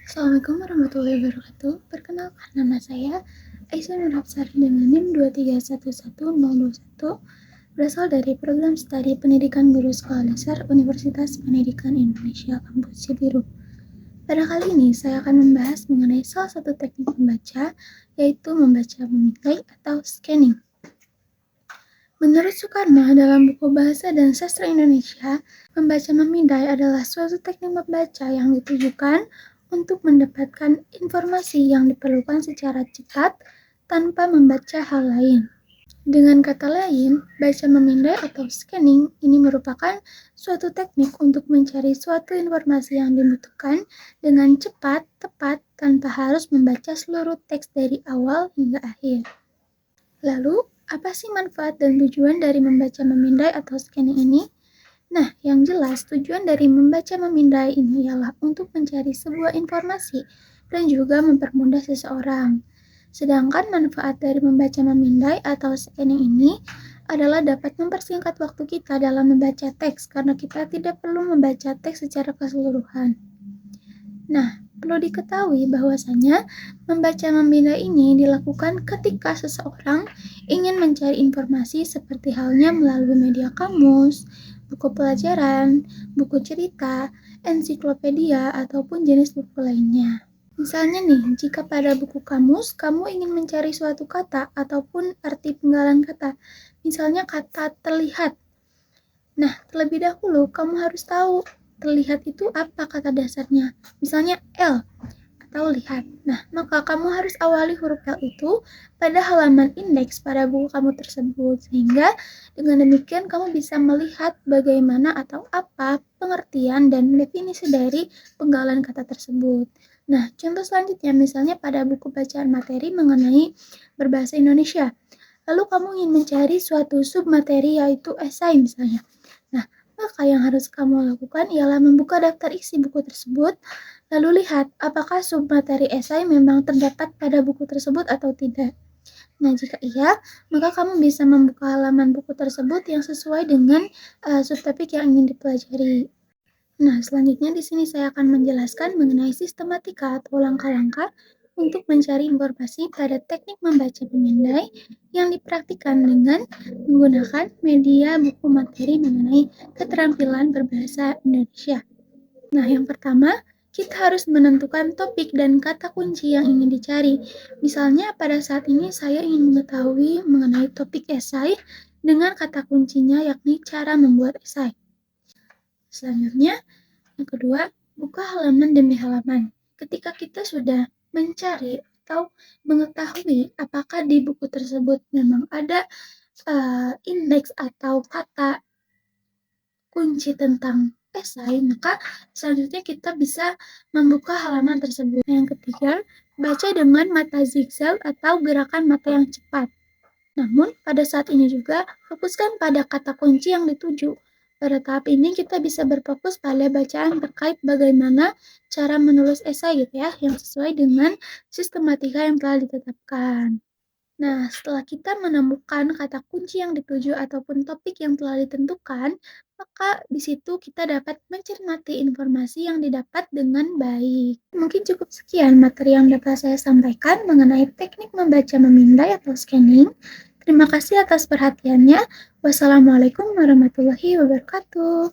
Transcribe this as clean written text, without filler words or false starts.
Assalamualaikum warahmatullahi wabarakatuh. Perkenalkan, nama saya Aisyah Nur Hapsari dengan NIM 2311021, berasal dari program studi Pendidikan Guru Sekolah Dasar Universitas Pendidikan Indonesia Kampus Cibiru. Pada kali ini saya akan membahas mengenai salah satu teknik membaca, yaitu membaca memindai atau scanning. Menurut Soekarno dalam buku Bahasa dan Sastra Indonesia, membaca memindai adalah suatu teknik membaca yang ditujukan untuk mendapatkan informasi yang diperlukan secara cepat tanpa membaca hal lain. Dengan kata lain, baca memindai atau scanning ini merupakan suatu teknik untuk mencari suatu informasi yang dibutuhkan dengan cepat, tepat, tanpa harus membaca seluruh teks dari awal hingga akhir. Lalu, apa sih manfaat dan tujuan dari membaca memindai atau scanning ini? Nah, yang jelas tujuan dari membaca memindai ini ialah untuk mencari sebuah informasi dan juga mempermudah seseorang. Sedangkan manfaat dari membaca memindai atau scanning ini adalah dapat mempersingkat waktu kita dalam membaca teks karena kita tidak perlu membaca teks secara keseluruhan. Nah, perlu diketahui bahwasanya membaca memindai ini dilakukan ketika seseorang ingin mencari informasi seperti halnya melalui media kamus, buku pelajaran, buku cerita, ensiklopedia, ataupun jenis buku lainnya. Misalnya nih, jika pada buku kamus kamu ingin mencari suatu kata ataupun arti penggalan kata, misalnya kata terlihat. Nah, terlebih dahulu kamu harus tahu terlihat itu apa kata dasarnya. Misalnya L atau lihat. Nah, maka kamu harus awali huruf L itu pada halaman indeks pada buku kamu tersebut. Sehingga dengan demikian kamu bisa melihat bagaimana atau apa pengertian dan definisi dari penggalan kata tersebut. Nah, contoh selanjutnya misalnya pada buku bacaan materi mengenai berbahasa Indonesia. Lalu kamu ingin mencari suatu submateri yaitu esai misalnya. Nah, maka yang harus kamu lakukan ialah membuka daftar isi buku tersebut, lalu lihat apakah submateri esai memang terdapat pada buku tersebut atau tidak. Nah, jika iya, maka kamu bisa membuka halaman buku tersebut yang sesuai dengan subtopik yang ingin dipelajari. Nah, selanjutnya di sini saya akan menjelaskan mengenai sistematika atau langkah-langkah untuk mencari informasi pada teknik membaca memindai yang dipraktikkan dengan menggunakan media buku materi mengenai keterampilan berbahasa Indonesia. Nah, yang pertama, kita harus menentukan topik dan kata kunci yang ingin dicari. Misalnya, pada saat ini saya ingin mengetahui mengenai topik esai dengan kata kuncinya yakni cara membuat esai. Selanjutnya, yang kedua, buka halaman demi halaman. Ketika kita sudah mencari atau mengetahui apakah di buku tersebut memang ada indeks atau kata kunci tentang esai, maka selanjutnya kita bisa membuka halaman tersebut. Yang ketiga, baca dengan mata zigzag atau gerakan mata yang cepat. Namun, pada saat ini juga fokuskan pada kata kunci yang dituju. Pada tahap ini kita bisa berfokus pada bacaan terkait bagaimana cara menulis esai gitu ya, yang sesuai dengan sistematika yang telah ditetapkan. Nah, setelah kita menemukan kata kunci yang dituju ataupun topik yang telah ditentukan, maka di situ kita dapat mencermati informasi yang didapat dengan baik. Mungkin cukup sekian materi yang dapat saya sampaikan mengenai teknik membaca memindai atau scanning. Terima kasih atas perhatiannya. Wassalamualaikum warahmatullahi wabarakatuh.